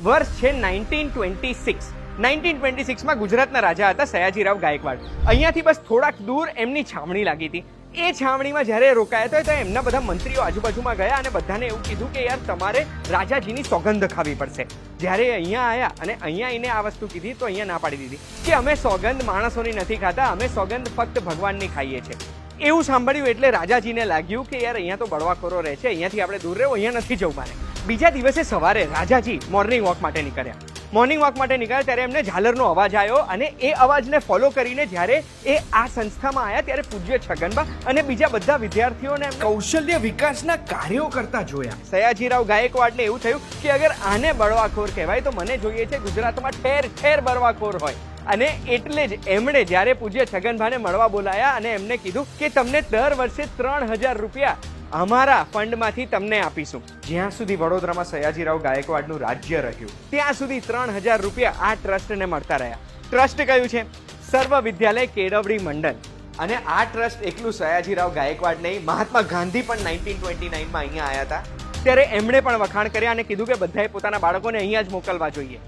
વર્ષ છે 1926. 1926માં ગુજરાતના રાજા હતા સયાજીરાવ ગાયકવાડ. અહીંયાથી બસ થોડાક દૂર એમની છાવણી લાગી હતી. એ છાવણીમાં જ્યારે રોકાયા હતા તો એમના બધા મંત્રીઓ આજુબાજુમાં ગયા અને બધાને એવું કીધું કે યાર તમારે રાજાજીની સોગંદ ખાવી પડશે. જ્યારે અહીંયા આવ્યા અને અહીંયા આવીને આ વસ્તુ કીધી તો અહીંયા ના પાડી દીધી કે અમે સોગંદ માણસોની નથી ખાતા, અમે સોગંદ ફક્ત ભગવાનની ખાઈએ છીએ. એવું સાંભળ્યું એટલે રાજાજીને લાગ્યું કે યાર અહીંયા તો બળવાખોરો રહે છે, અહીંયાથી આપણે દૂર રહેવું, અહીંયા નથી જવું મારે. બીજા દિવસે સવારે રાજાજી મોર્નિંગ વોક માટે નીકળ્યા. મોર્નિંગ વોક માટે નીકળ્યા ત્યારે એમને ઝાલરનો અવાજ આવ્યો અને એ અવાજને ફોલો કરીને જ્યારે એ આ સંસ્થામાં આવ્યા ત્યારે પૂજ્ય છગનબા અને બીજા બધા વિદ્યાર્થીઓને કૌશલ્ય વિકાસના કાર્યો કરતા જોયા. સયાજીરાવ ગાયકવાડને એવું થયું કે અગર આને બળવાખોર કહેવાય તો મને જોઈએ છે ગુજરાતમાં ઠેર ઠેર બળવાખોર હોય. અને એટલે જ એમણે જ્યારે પૂજ્ય છગનભાને મળવા બોલાયા અને એમને કીધું કે તમને દર વર્ષે 3000 રૂપિયા અમારા ફંડમાંથી તમને આપીશું. જ્યાં સુધી વડોદરામાં સયાજીરાવ ગાયકવાડનું રાજ્ય રહ્યું ત્યાં સુધી 3000 રૂપિયા આ ટ્રસ્ટને મળતા રહ્યા. ટ્રસ્ટ કયું છે? સર્વ વિદ્યાલય કેળવણી મંડળ. અને આ ટ્રસ્ટ એકલું સયાજીરાવ ગાયકવાડ નહીં, મહાત્મા ગાંધી પણ 1929માં અહીંયા આવ્યા હતા ત્યારે એમણે પણ વખાણ કર્યા અને કીધું કે બધાએ પોતાના બાળકોને અહીંયા જ મોકલવા જોઈએ.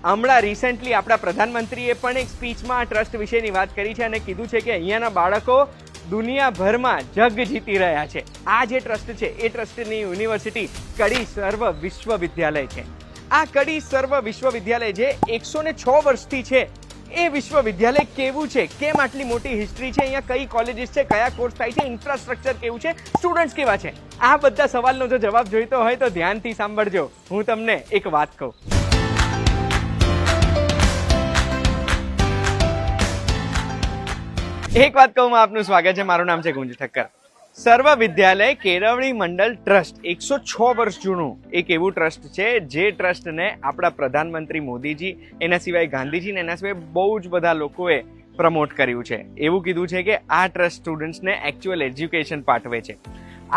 હમણાં રિસેન્ટલી આપણા પ્રધાનમંત્રીએ પણ એક સ્પીચમાં આ ટ્રસ્ટ વિશેની વાત કરી છે અને કીધું છે કે અહીંયાના બાળકો દુનિયાભરમાં જગ જીતી રહ્યા છે. આ જે ટ્રસ્ટ છે એ ટ્રસ્ટની યુનિવર્સિટી કડી સર્વ વિશ્વવિદ્યાલય છે. આ કડી સર્વ વિશ્વવિદ્યાલય જે 106 વર્ષથી છે એ વિશ્વવિદ્યાલય કેવું છે, કેમ આટલી મોટી હિસ્ટ્રી છે, અહીંયા કઈ કોલેજીસ છે, કયા કોર્સ થાય છે, ઇન્ફ્રાસ્ટ્રક્ચર કેવું છે, સ્ટુડન્ટ્સ કેવા છે, આ બધા સવાલનો જો જવાબ જોઈતો હોય તો ધ્યાનથી સાંભળજો. હું તમને એક વાત કહું. એક વાત કહું, આપનું સ્વાગત છે. મારું નામ છે ગુંજ ઠક્કર. સર્વ વિદ્યાલય કેળવણી મંડળ ટ્રસ્ટ 106 વર્ષ જૂનું એક એવું ટ્રસ્ટ છે જે ટ્રસ્ટને આપણા પ્રધાનમંત્રી મોદીજી, એના સિવાય ગાંધીજી ને એના સિવાય બહુ જ બધા લોકોએ પ્રમોટ કર્યું છે. એવું કીધું છે કે આ ટ્રસ્ટ સ્ટુડન્ટ્સને એકચ્યુઅલ એજ્યુકેશન પાઠવે છે.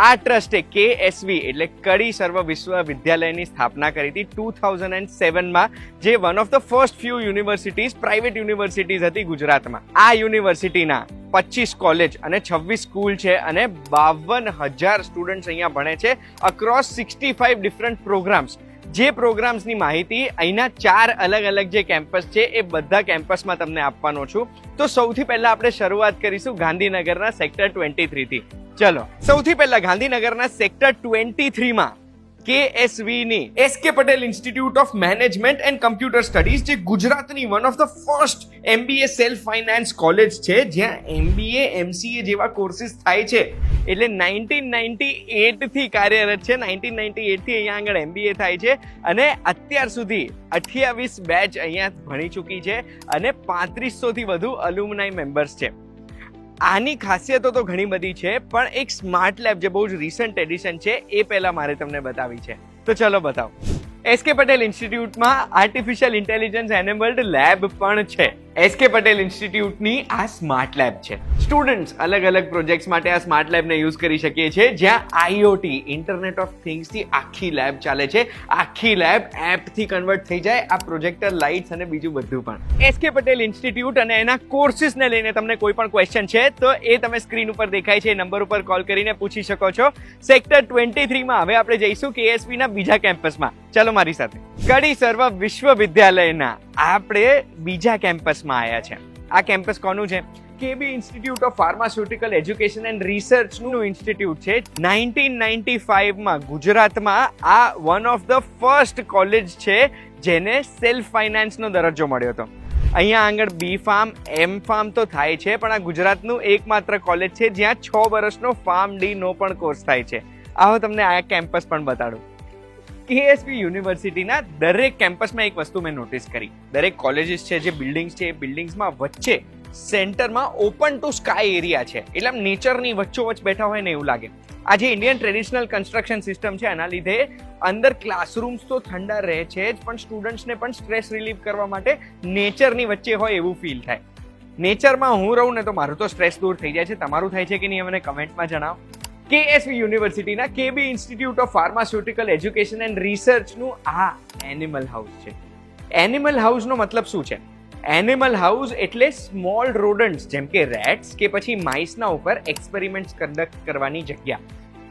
આ ટ્રસ્ટે KSV એટલે કડી સર્વ વિશ્વવિદ્યાલયની સ્થાપના કરી હતી 2007માં, જે one of the first few universities, private universities હતી ગુજરાતમાં. આ યુનિવર્સિટીના 25 કોલેજ અને 26 સ્કૂલ છે અને 52,000 સ્ટુડન્ટ્સ અહીંયા ભણે છે અક્રોસ 65 ડિફરન્ટ પ્રોગ્રામ્સ. જે પ્રોગ્રામ્સની માહિતી અહીંના 4 અલગ અલગ જે કેમ્પસ છે એ બધા કેમ્પસમાં તમને આપવાનો છું. તો સૌથી પહેલા આપણે શરૂઆત કરીશું ગાંધીનગરના સેક્ટર 23 થી. ચલો, સૌથી પહેલા ગાંધીનગરના સેક્ટર 23માં KSV ની SK Patel institute of management and computer studies, જે ગુજરાતની one of the first MBA self finance college છે, જ્યાં MBA MCA જેવા કોર્સીસ થાય છે. એટલે 1998 થી કાર્યરત છે. 1998 થી અહીંયા આગળ MBA થાય છે અને અત્યાર સુધી 28 બેચ અહીંયા ભણી ચૂકી છે અને 3500 થી વધુ અલુમનાઈ મેમ્બર્સ છે. આની ખાસિયતો તો ઘણી બધી છે, પણ એક સ્માર્ટ લેબ જે બહુ જ રિસન્ટ એડિશન છે એ પહેલા મારે તમને બતાવી છે. તો ચલો બતાવો. SK પટેલ ઇન્સ્ટિટ્યૂટમાં આર્ટિફિશિયલ ઇન્ટેલિજન્સ એનેબલ્ડ લેબ પણ છે. SK પટેલ ઇન્સ્ટિટ્યૂટની આ સ્માર્ટ લેબ છે. સ્ટુડન્ટ્સ અલગ અલગ પ્રોજેક્ટ્સ માટે આ સ્માર્ટ લેબને યુઝ કરી શકીએ છીએ, જ્યાં IoT ઇન્ટરનેટ ઓફ થિંગ્સથી આખી લેબ ચાલે છે. આખી લેબ એપથી કન્વર્ટ થઈ જાય, આ પ્રોજેક્ટર, લાઇટ્સ અને બીજું બધું પણ. SK પટેલ ઇન્સ્ટિટ્યૂટ અને એના કોર્સીસને લઈને તમને કોઈ પણ ક્વેશ્ચન છે તો એ તમે સ્ક્રીન ઉપર દેખાય છે એ નંબર ઉપર કોલ કરીને પૂછી શકો છો. સેક્ટર 23માં હવે આપણે જઈશું KSV ના બીજા કેમ્પસમાં. ચલો મારી સાથે. કડી સર્વ વિશ્વવિદ્યાલયના આપણે બીજા કેમ્પસમાં આવ્યા છે. આ કેમ્પસ કોનું છે? KB institute of pharmaceutical education and રિસર્ચનું ઇન્સ્ટિટ્યૂટ છે. 1995માં ગુજરાતમાં આ one of the first college છે જેને સેલ્ફ ફાઇનાન્સનો દરજ્જો મળ્યો હતો. અહીંયા આગળ B.Pharm, M.Pharm તો થાય છે, પણ આ ગુજરાતનું એકમાત્ર કોલેજ છે જ્યાં 6 વર્ષનો PharmD નો પણ કોર્સ થાય છે. આવો તમને આ કેમ્પસ પણ બતાડું. KSV યુનિવર્સિટીના દરેક કેમ્પસમાં એક વસ્તુ મેં નોટિસ કરી. દરેક કોલેજીસ છે, જે બિલ્ડિંગ્સ છે, એ બિલ્ડિંગ્સમાં વચ્ચે સેન્ટરમાં ઓપન ટુ સ્કાય એરિયા છે. એટલે આમ નેચરની વચ્ચોવચ્ચ બેઠા હોય ને એવું લાગે. આ જે ઇન્ડિયન ટ્રેડિશનલ કન્સ્ટ્રક્શન સિસ્ટમ છે એના લીધે અંદર ક્લાસરૂમ્સ તો ઠંડા રહે છે જ, પણ સ્ટુડન્ટ્સને પણ સ્ટ્રેસ રિલીવ કરવા માટે નેચરની વચ્ચે હોય એવું ફીલ થાય. નેચરમાં હું રહું ને તો મારું તો સ્ટ્રેસ દૂર થઈ જાય છે. તમારું થાય છે કે નહીં મને કમેન્ટમાં જણાવો. KSV યુનિવર્સિટીના KB institute of pharmaceutical education and રિસર્ચનું આ એનિમલ હાઉસ છે. એનિમલ હાઉસનો મતલબ શું છે? એનિમલ હાઉસ એટલે સ્મોલ રોડન્ટ્સ જેમ કે રેટ્સ કે પછી માઇસના ઉપર એક્સપેરિમેન્ટ્સ કન્ડક્ટ કરવાની જગ્યા.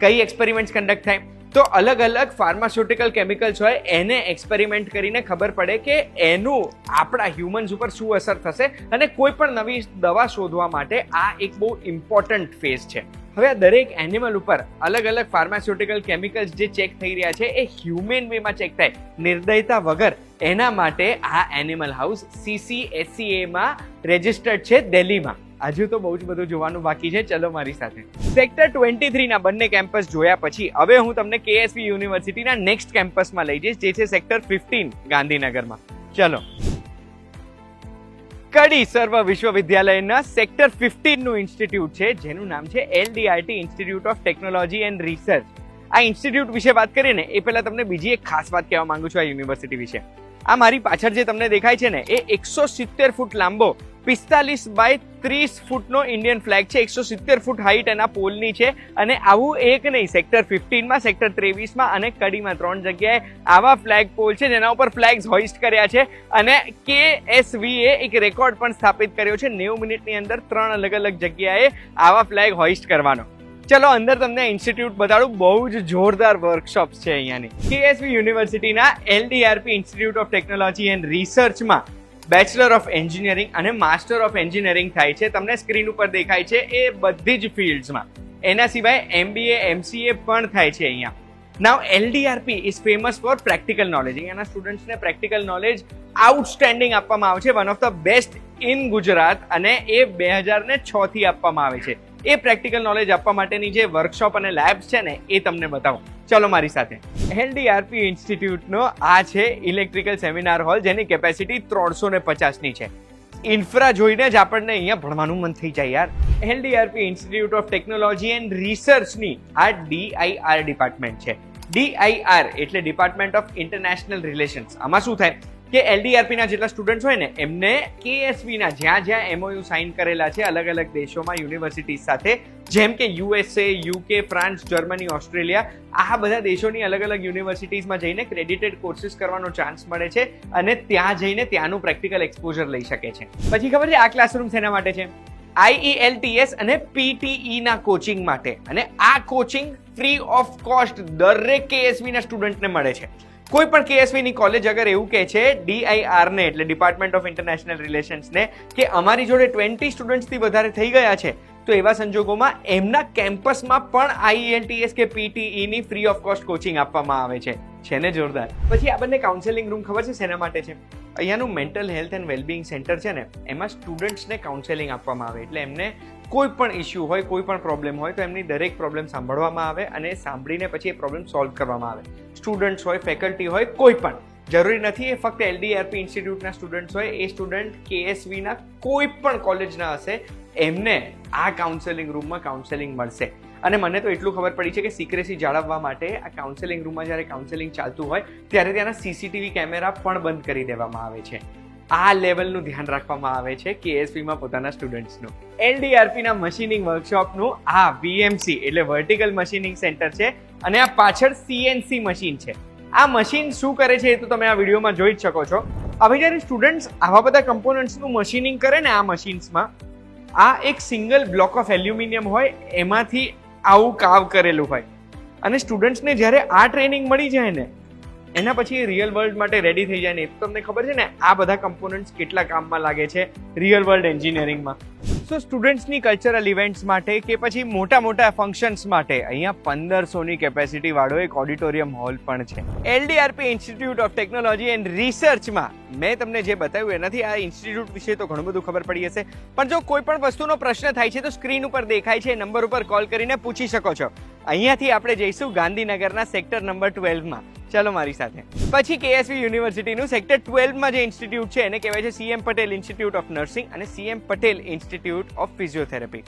કઈ એક્સપેરિમેન્ટ્સ કન્ડક્ટ થાય? તો અલગ અલગ ફાર્માસ્યુટિકલ કેમિકલ્સ હોય એને એક્સપેરિમેન્ટ કરીને ખબર પડે કે એનું આપણા હ્યુમન્સ ઉપર શું અસર થશે, અને કોઈ પણ નવી દવા શોધવા માટે આ એક બહુ ઇમ્પોર્ટન્ટ ફેઝ છે. હવે આ દરેક એનિમલ ઉપર અલગ અલગ ફાર્માસ્યુટિકલ કેમિકલ્સ જે ચેક થઈ રહ્યા છે એ હ્યુમન વેમાં ચેક થાય નિર્દયતા વગર. એના માટે આ એનિમલ હાઉસ CCSCA માં રજિસ્ટર્ડ છે દિલ્હીમાં. હજુ તો બહુ જ બધું જોવાનું બાકી છે, ચલો મારી સાથે. સેક્ટર 23 ના બંને કેમ્પસ જોયા પછી હવે હું તમને KSV યુનિવર્સિટીના નેક્સ્ટ કેમ્પસમાં લઈ જઈશ, જે છે સેક્ટર 15 ગાંધીનગરમાં. ચલો. કડી સર્વ વિશ્વવિદ્યાલયના સેક્ટર 15 નું ઇન્સ્ટિટ્યૂટ છે, જેનું નામ છે LDRT institute of technology and research. આ ઇન્સ્ટિટ્યૂટ વિશે વાત કરીએ ને એ પહેલા તમને બીજી એક ખાસ વાત કહેવા માંગુ છું આ યુનિવર્સિટી વિશે. આ મારી પાછળ જે તમને દેખાય છે ને એ 170 ફૂટ લાંબો 45 બાય 30 ફૂટનો ઇન્ડિયન ફ્લેગ છે. 170 ફૂટ હાઈટ એના પોલની છે, અને આવું એક નહીં, સેક્ટર 15માં, સેક્ટર 23માં અને કડીમાં 3 જગ્યાએ આવા ફ્લેગ પોલ છે જેના ઉપર ફ્લેગ્સ હોઇસ્ટ કર્યા છે. અને KSVએ એક રેકોર્ડ પણ સ્થાપિત કર્યો છે 90 મિનિટની અંદર 3 અલગ અલગ જગ્યાએ આવા ફ્લેગ હોઇસ્ટ કરવાનો. ચલો અંદર તમને ઇન્સ્ટિટ્યૂટ બતાડું, બહુ જ જોરદાર વર્કશોપ્સ છે અહીંયાની. KSV યુનિવર્સિટીના LDRP institute of technology and રિસર્ચમાં બેચલર ઓફ એન્જિનિયરિંગ અને માસ્ટર ઓફ એન્જિનિયરિંગ થાય છે. તમને સ્ક્રીન ઉપર દેખાય છે એ બધી જ ફિલ્ડ્સમાં. એના સિવાય MBA MCA પણ થાય છે અહીંયા. નાઉ LDRP is famous for practical knowledge. અહીંયાના સ્ટુડન્ટ્સને પ્રેક્ટિકલ નોલેજ આઉટસ્ટેન્ડિંગ આપવામાં આવે છે, one of the best in Gujarat, અને એ 2006 થી આપવામાં આવે છે. એ પ્રેક્ટિકલ નોલેજ આપવા માટેની જે વર્કશોપ અને લેબ્સ છે ને એ તમને બતાવું. ચલો મારી સાથે. LDRP ઇન્સ્ટિટ્યૂટનો આ છે ઇલેક્ટ્રિકલ સેમિનાર હોલ, જેની કેપેસિટી 350ની છે. ઇન્ફ્રા જોઈને જ આપણને અહીંયા ભણવાનું મન થઈ જાય યાર. LDRP institute of technology and રિસર્ચની આ DIR ડિપાર્ટમેન્ટ છે. DIR એટલે ડિપાર્ટમેન્ટ ઓફ ઇન્ટરનેશનલ રિલેશન્સ. આમાં શું થાય કે LDRP ના જેટલા સ્ટુડન્ટ્સ હોય ને એમને KSV ના જ્યાં જ્યાં MOU સાઇન કરેલા છે અલગ અલગ દેશોમાં યુનિવર્સિટી સાથે, જેમ કે USA, UK, France, Germany, Australia, આ બધા દેશોની અલગ અલગ યુનિવર્સિટીઝમાં જઈને ક્રેડિટેડ કોર્સિસ કરવાનો ચાન્સ મળે છે, અને ત્યાં જઈને ત્યાંનું પ્રેક્ટિકલ એક્સપોઝર લઈ શકે છે. પછી ખબર છે આ ક્લાસરૂમ શેના માટે છે? IELTS અને PTE ના કોચિંગ માટે. અને આ કોચિંગ ફ્રી ઓફ કોસ્ટ દરેક KSV ના સ્ટુડન્ટને મળે છે. કોઈ પણ KSV ની કોલેજ અગર એવું કહે છે DIR ને એટલે ડિપાર્ટમેન્ટ ઓફ ઇન્ટરનેશનલ રિલેશન્સ ને કે અમારી જોડે 20 સ્ટુડન્ટ્સથી વધારે થઈ ગયા છે, તો એવા સંજોગોમાં એમના કેમ્પસમાં પણ IELTS કે PTE ની ફ્રી ઓફ કોસ્ટ કોચિંગ આપવામાં આવે છે. છે ને જોરદાર? પછી આ બંને કાઉન્સેલિંગ રૂમ ખબર છે શેના માટે છે? અહીંયાનું mental health and wellbeing centre છે ને, એમાં સ્ટુડન્ટ્સને કાઉન્સેલિંગ આપવામાં આવે. એટલે એમને કોઈ પણ ઇસ્યુ હોય, કોઈ પણ પ્રોબ્લેમ હોય તો એમની દરેક પ્રોબ્લેમ સાંભળવામાં આવે, અને સાંભળીને પછી એ પ્રોબ્લેમ સોલ્વ કરવામાં આવે. સ્ટુડન્ટ્સ હોય, ફેકલ્ટી હોય, કોઈ પણ જરૂરી નથી એ ફક્ત LDRP ઇન્સ્ટિટ્યૂટના સ્ટુડન્ટ્સ હોય. એ સ્ટુડન્ટ KSVના કોઈ પણ કોલેજના હશે, એમને આ કાઉન્સેલિંગ રૂમમાં કાઉન્સેલિંગ મળશે. અને મને તો એટલું ખબર પડી છે કે સિક્રેસી જાળવવા માટે આ કાઉન્સેલિંગ રૂમમાં જ્યારે કાઉન્સેલિંગ ચાલતું હોય ત્યારે ત્યાંના CCTV કેમેરા પણ બંધ કરી દેવામાં આવે છે. આ લેવલનું ધ્યાન રાખવામાં આવે છે KSVમાં પોતાના સ્ટુડન્ટ્સનું. LDRPના મશીનિંગ વર્કશોપનું આ VMC એટલે વર્ટિકલ મશીનિંગ સેન્ટર છે, અને આ પાછળ CNC મશીન છે. આ મશીન શું કરે છે એ તો તમે આ વિડીયોમાં જોઈ જ શકો છો. હવે જ્યારે સ્ટુડન્ટ્સ આવા બધા કમ્પોનન્ટ્સનું મશીનિંગ કરે ને આ મશીન્સમાં, આ એક સિંગલ બ્લોક ઓફ એલ્યુમિનિયમ હોય, એમાંથી આવું કાવ કરેલું હોય, અને સ્ટુડન્ટ્સને જ્યારે આ ટ્રેનિંગ મળી જાય ને એના પછી રિયલ વર્લ્ડ માટે રેડી થઈ જાય ને. તો તમને ખબર છે ને આ બધા કમ્પોનન્ટ્સ કેટલા કામમાં લાગે છે રિયલ વર્લ્ડ એન્જિનિયરિંગમાં. સો સ્ટુડન્ટ્સની કલ્ચરલ ઇવેન્ટ્સ માટે કે પછી મોટા મોટા ફંક્શન્સ માટે અહીંયા 1500ની કેપેસિટી વાળો એક ઓડિટોરિયમ હોલ પણ છે. LDRP institute of technology and રિસર્ચમાં મેં તમને જે બતાવ્યું એનાથી આ ઇન્સ્ટિટ્યૂટ વિશે તો ઘણું બધું ખબર પડી હશે, પણ જો કોઈ પણ વસ્તુનો પ્રશ્ન થાય છે તો સ્ક્રીન ઉપર દેખાય છે નંબર ઉપર કોલ કરીને પૂછી શકો છો. અહીંયાથી આપણે જઈશું ગાંધીનગરના સેક્ટર નંબર 12માં. ચલો મારી સાથે. પછી KSV યુનિવર્સિટીનું સેક્ટર 12માં જે ઇન્સ્ટિટ્યૂટ છે એને કહેવાય છે CM Patel institute of nursing અને CM Patel institute of physiotherapy.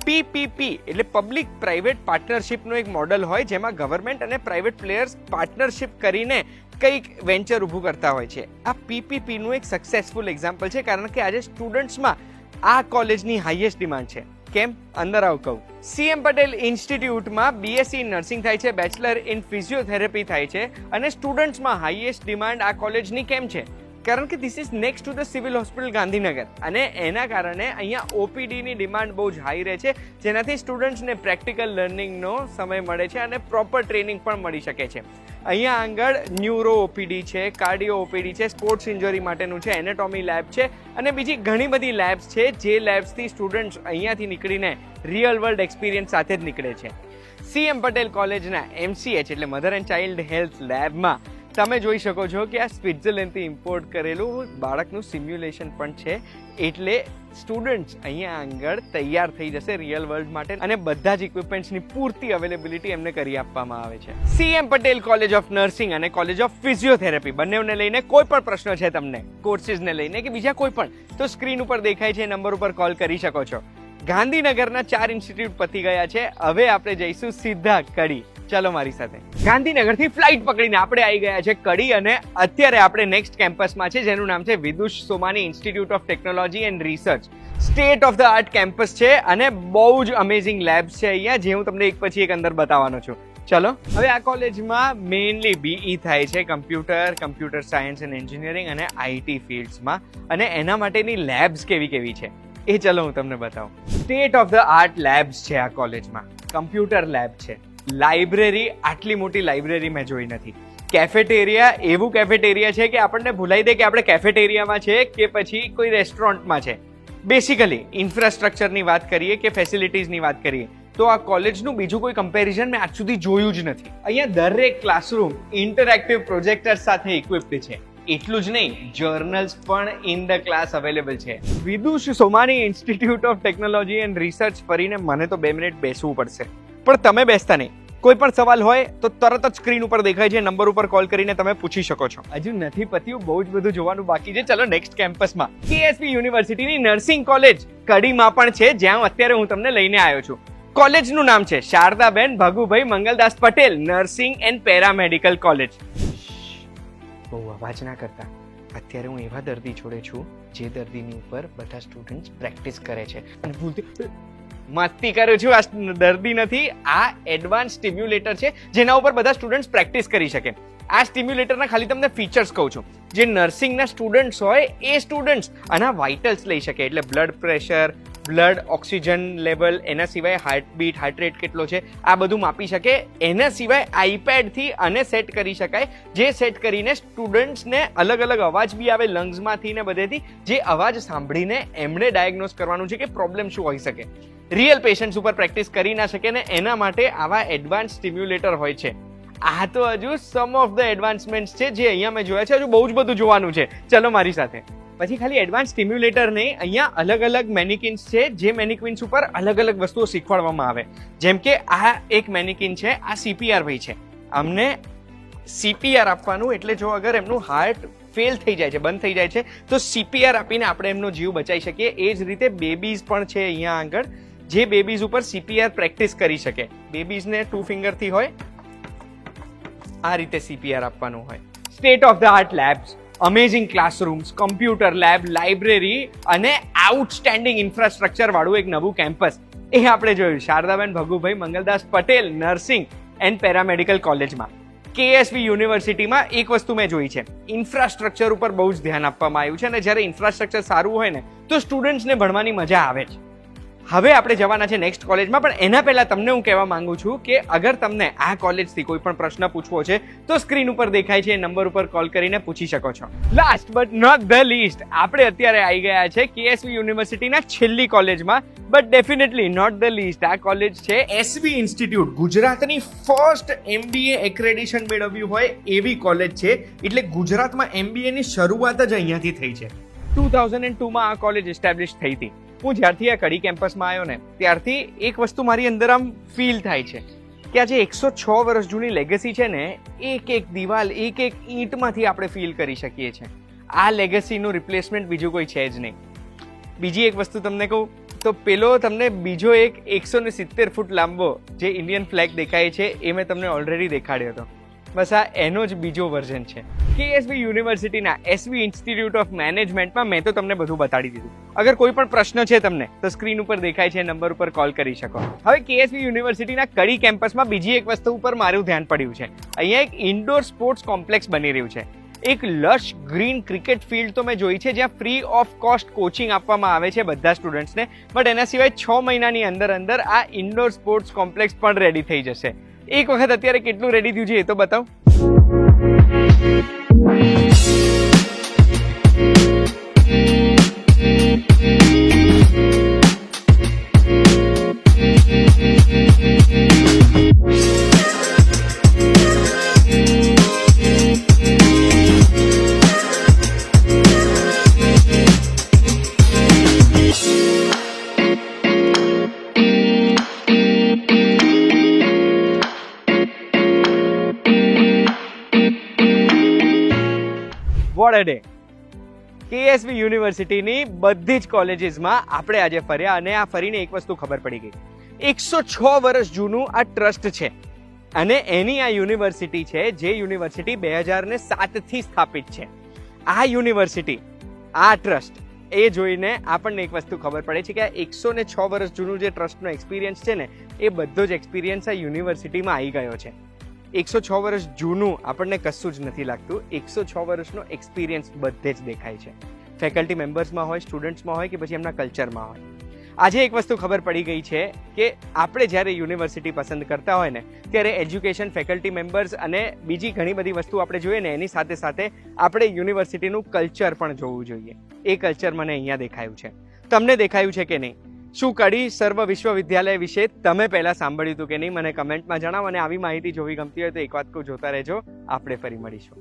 PPP એટલે પબ્લિક પ્રાઇવેટ પાર્ટનરશિપનું એક મોડલ હોય જેમાં ગવર્મેન્ટ અને પ્રાઇવેટ પ્લેયર્સ પાર્ટનરશિપ કરીને કંઈક વેન્ચર ઊભું કરતા હોય છે. આ PPPનું એક સક્સેસફુલ એક્ઝામ્પલ છે, કારણ કે આજે સ્ટુડન્ટ્સમાં આ કોલેજની હાઈએસ્ટ ડિમાન્ડ છે. કેમ? અંદર આવ કહું. CM પટેલ ઇન્સ્ટિટ્યૂટમાં BSc ઇન નર્સિંગ થાય છે, બેચલર ઇન ફિઝિયોથેરાપી થાય છે, અને સ્ટુડન્ટ્સમાં હાઈએસ્ટ ડિમાન્ડ આ કોલેજની કેમ છે? કારણ કે this is next to the civil hospital Gandhinagar, અને એના કારણે અહીંયા ઓપીડીની ડિમાન્ડ બહુ જ હાઈ રહે છે, જેનાથી સ્ટુડન્ટ્સને પ્રેક્ટિકલ લર્નિંગનો સમય મળે છે અને પ્રોપર ટ્રેનિંગ પણ મળી શકે છે. અહીંયા આગળ ન્યુરો ઓપીડી છે, કાર્ડિયો ઓપીડી છે, સ્પોર્ટ્સ ઇન્જરી માટેનું છે, એનેટોમી લેબ છે અને બીજી ઘણી બધી લેબ્સ છે, જે લેબ્સથી સ્ટુડન્ટ્સ અહીંયાથી નીકળીને રિયલ વર્લ્ડ એક્સપિરિયન્સ સાથે જ નીકળે છે. સીએમ પટેલ કોલેજના MCH એટલે મધર એન્ડ ચાઇલ્ડ હેલ્થ લેબમાં તમે જોઈ શકો છો કે આ સ્વિટ્ઝરલેન્ડથી ઇમ્પોર્ટ કરેલું બાળકનું સિમ્યુલેશન પણ છે, એટલે સ્ટુડન્ટ્સ અહીંયા આગળ તૈયાર થઈ જશે રિયલ વર્લ્ડ માટે અને બધા જ ઇક્વિપમેન્ટ્સની પૂરતી અવેલેબિલિટી એમને કરી આપવામાં આવે છે. CM Patel college of nursing અને કોલેજ ઓફ ફિઝિયોથેરાપી બંનેને લઈને કોઈ પણ પ્રશ્ન છે તમને, કોર્સીસને લઈને કે બીજા કોઈ પણ, તો સ્ક્રીન ઉપર દેખાય છે નંબર ઉપર કોલ કરી શકો છો. ગાંધીનગરના 4 ઇન્સ્ટિટ્યૂટ પતી ગયા છે, હવે આપણે જઈશું સીધા કડી. ચાલો મારી સાથે. ગાંધીનગરથી ફ્લાઇટ પકડીને આપણે આવી ગયા છે કડી, અને અત્યારે આપણે નેક્સ્ટ કેમ્પસમાં છે, જેનું નામ છે Vidush Somani institute of technology and research. State of the art campus છે અને બહુ જ અમેઝિંગ લેબ્સ છે અહીંયા, જે હું તમને એક પછી એક અંદર બતાવવાનો છું. ચલો, હવે આ કોલેજમાં મેઇનલી BE થાય છે, કમ્પ્યુટર સાયન્સ એન્ડ એન્જિનિયરિંગ અને IT ફિલ્ડ્સમાં, અને એના માટેની લેબ્સ કેવી કેવી છે એ ચલો હું તમને બતાવું. State of the art labs છે આ કોલેજમાં, કમ્પ્યુટર લેબ છે, લાઇબ્રેરી, આટલી મોટી લાઇબ્રેરી મેં જોઈ નથી, કેફેટેરિયા, એવું કેફેટેરિયા છે કે આપણને ભૂલાઈ દે કે આપણે કેફેટેરિયામાં છે કે પછી કોઈ રેસ્ટોરન્ટમાં છે. બેસિકલી ઇન્ફ્રાસ્ટ્રક્ચરની વાત કરીએ કે ફેસિલિટીઝની વાત કરીએ તો આ કોલેજનું બીજું કોઈ કમ્પેરિઝન મેં આજ સુધી જોયું જ નથી. અહીંયા દરેક ક્લાસરૂમ ઇન્ટરેક્ટિવ પ્રોજેક્ટર સાથે ઇક્વિપ્ડ છે. એટલું જ નહીં, જર્નલ્સ પણ ઇન ધ ક્લાસ અવેલેબલ છે. Vidush Somani institute of technology and research ફરીને મને તો 2 મિનિટ બેસવું પડશે, પણ તમે બેસતા નહીં. કોઈ પણ સવાલ હોય તો તરત જ સ્ક્રીન ઉપર દેખાય છે, નંબર ઉપર કોલ કરીને તમે પૂછી શકો છો. હજુ નથી પત્યું, બહુ જ બધું જોવાનું બાકી છે. ચલો નેક્સ્ટ કેમ્પસમાં. KSP યુનિવર્સિટીની નર્સિંગ કોલેજ કડીમાં પણ છે, જ્યાં અત્યારે હું તમને લઈને આવ્યો છું. કોલેજનું નામ છે Shardaben Bhagubhai Mangaldas Patel nursing and paramedical college. બહુ અવાજ ના કરતા, અત્યારે હું એવા દર્દી જોડે છું જે દર્દીની ઉપર બધા સ્ટુડન્ટ્સ પ્રેક્ટિસ કરે છે, અને ભૂલથી મસ્તી કરું છું, આ દર્દી નથી, આ એડવાન્સ સ્ટિમ્યુલેટર છે જેના ઉપર બધા સ્ટુડન્ટ્સ પ્રેક્ટિસ કરી શકે. આ સ્ટિમ્યુલેટરના ખાલી તમને ફીચર્સ કહું છું. જે નર્સિંગના સ્ટુડન્ટ્સ હોય એ સ્ટુડન્ટ્સ આના વાઇટલ્સ લઈ શકે, એટલે blood pressure, blood oxygen level, એના સિવાય હાર્ટબીટ, હાર્ટ રેટ કેટલો છે, આ બધું માપી શકે. એના સિવાય આઈપેડથી આને સેટ કરી શકાય, જે સેટ કરીને સ્ટુડન્ટ્સને અલગ અલગ અવાજ બી આવે લંગ્સમાંથી ને બધેથી, જે અવાજ સાંભળીને એમણે ડાયગ્નોઝ કરવાનું છે કે પ્રોબ્લેમ શું હોઈ શકે. રિયલ પેશન્ટ્સ ઉપર પ્રેક્ટિસ કરી ના શકે ને એના માટે આવા એડવાન્સ સ્ટિમ્યુલેટર હોય છે. આ તો હજુ સમ ઓફ ધ એડવાન્સમેન્ટ્સ છે જે અહીંયા મેં જોયા છે, હજુ બહુ જ બધું જોવાનું છે. ચલો મારી સાથે. પછી ખાલી એડવાન્સ સ્ટિમ્યુલેટર નહીં, અહીંયા અલગ અલગ મેનિકિન્સ છે, જે મેનિકિન્સ ઉપર અલગ અલગ વસ્તુઓ શીખવાડવામાં આવે. જેમ કે આ એક મેનિકિન છે, આ CPR ભાઈ છે, અમને CPR આપવાનું, એટલે જો અગર એમનું હાર્ટ ફેલ થઈ જાય છે, બંધ થઈ જાય છે, તો CPR આપીને આપણે એમનો જીવ બચાવી શકીએ. એ જ રીતે બેબીઝ પણ છે અહીંયા આગળ, જે બેબીઝ ઉપર CPR પ્રેક્ટિસ કરી શકે. બેબીઝને 2 ફિંગરથી હોય, આ રીતે CPR આપવાનું હોય. State of the art labs, amazing classrooms, computer lab, library અને આઉટસ્ટેન્ડિંગ ઇન્ફ્રાસ્ટ્રક્ચર વાળું એક નવું કેમ્પસ, એ આપણે જોયું Shardaben Bhagubhai Mangaldas Patel nursing and paramedical કોલેજમાં. KSP યુનિવર્સિટીમાં એક વસ્તુ મેં જોઈ છે, ઇન્ફ્રાસ્ટ્રક્ચર ઉપર બહુ જ ધ્યાન આપવામાં આવ્યું છે, અને જ્યારે ઇન્ફ્રાસ્ટ્રક્ચર સારું હોય ને તો સ્ટુડન્ટ્સને ભણવાની મજા આવે છે. હવે આપણે જવાના છે નેક્સ્ટ કોલેજમાં, પણ એના પહેલા તમને હું કહેવા માંગુ છું કે અગર તમને આ કોલેજથી કોઈ પણ પ્રશ્ન પૂછવો છે તો સ્ક્રીન ઉપર દેખાય છે એ નંબર ઉપર કોલ કરીને પૂછી શકો છો. Last but not the least, આપણે અત્યારે આવી ગયા છે KSP યુનિવર્સિટીના છેલ્લી કોલેજમાં, but definitely not the least. આ કોલેજ છે SB ઇન્સ્ટિટ્યૂટ, ગુજરાતની ફર્સ્ટ MBA એક્રેડિશન મેળવ્યું હોય એવી કોલેજ છે. એટલે ગુજરાતમાં MBA ની શરૂઆત જ અહીંયાથી થઈ છે. 2002માં આ કોલેજ એસ્ટાબ્લિશ થઈ હતી. હું જ્યારથી આ કડી કેમ્પસમાં આવ્યો ને ત્યારથી એક વસ્તુ મારી અંદર આમ ફીલ થાય છે કે આ જે 106 વર્ષ જૂની લેગસી છે ને, એક એક દિવાલ, એક એક ઈંટમાંથી આપણે ફીલ કરી શકીએ છીએ. આ લેગસીનું રિપ્લેસમેન્ટ બીજું કોઈ છે જ નહીં. બીજી એક વસ્તુ તમને કહું તો પેલો તમને બીજો એક 170 ફૂટ લાંબો જે ઇન્ડિયન ફ્લેગ દેખાય છે એ મેં તમને ઓલરેડી દેખાડ્યો હતો. બસ આ એનો જ બીજો વર્ઝન છે. KSP યુનિવર્સિટીના SB ઇન્સ્ટિટ્યૂટ ઓફ મેનેજમેન્ટમાં મેં તો તમને બધું બતાડી દીધું. અગર કોઈ પણ પ્રશ્ન છે તમને તો સ્ક્રીન ઉપર દેખાય છે નંબર ઉપર કોલ કરી શકો. હવે KSP યુનિવર્સિટીના કડી કેમ્પસમાં બીજી એક વસ્તુ ઉપર મારું ધ્યાન પડ્યું છે. અહીંયા એક ઇન્ડોર સ્પોર્ટ્સ કોમ્પ્લેક્સ બની રહ્યું છે. એક લશ ગ્રીન ક્રિકેટ ફિલ્ડ તો મેં જોઈ છે જ્યાં ફ્રી ઓફ કોસ્ટ કોચિંગ આપવામાં આવે છે બધા સ્ટુડન્ટ્સને, બટ એના સિવાય 6 મહિનાની અંદર આ ઇન્ડોર સ્પોર્ટ્સ કોમ્પ્લેક્સ પણ રેડી થઈ જશે. એક વખત અત્યારે કેટલું રેડી થયું છે એ તો બતાવ. What a day! KSV યુનિવર્સિટીની બધી જ કોલેજીસમાં આપણે આજે ફર્યા અને આ ફરીને એક વસ્તુ ખબર પડી ગઈ. 106 વર્ષ જૂનું આ ટ્રસ્ટ છે અને એની આ યુનિવર્સિટી છે જે યુનિવર્સિટી 2007 થી સ્થાપિત છે. આ યુનિવર્સિટી, આ ટ્રસ્ટ એ જોઈને આપણને એક વસ્તુ ખબર પડે છે કે આ 106 વર્ષ જૂનું જે ટ્રસ્ટનો એક્સપિરિયન્સ છે ને એ બધો જ એક્સપિરિયન્સ આ યુનિવર્સિટીમાં આવી ગયો છે. 106 વર્ષ જૂનું આપણને કશું જ નથી લાગતું, 106 વર્ષનો એક્સપિરિયન્સ બધે જ દેખાય છે. ફેકલ્ટી મેમ્બર્સમાં હોય, સ્ટુડન્ટ્સમાં હોય કે પછી એમના કલ્ચરમાં હોય. આજે એક વસ્તુ ખબર પડી ગઈ છે કે આપણે જ્યારે યુનિવર્સિટી પસંદ કરતા હોય ને ત્યારે એજ્યુકેશન, ફેકલ્ટી મેમ્બર્સ અને બીજી ઘણી બધી વસ્તુ આપણે જોઈએ ને એની સાથે સાથે આપણે યુનિવર્સિટીનું કલ્ચર પણ જોવું જોઈએ. એ કલ્ચર મને અહીંયા દેખાયું છે. તમને દેખાયું છે કે નહીં? શું કડી સર્વ વિશ્વવિદ્યાલય વિશે તમે પહેલા સાંભળ્યું હતું કે નહીં? મને કમેન્ટમાં જણાવો અને આવી માહિતી જોવી ગમતી હોય તો એક વાત કહું, જોતા રહેજો. આપણે ફરી મળીશું.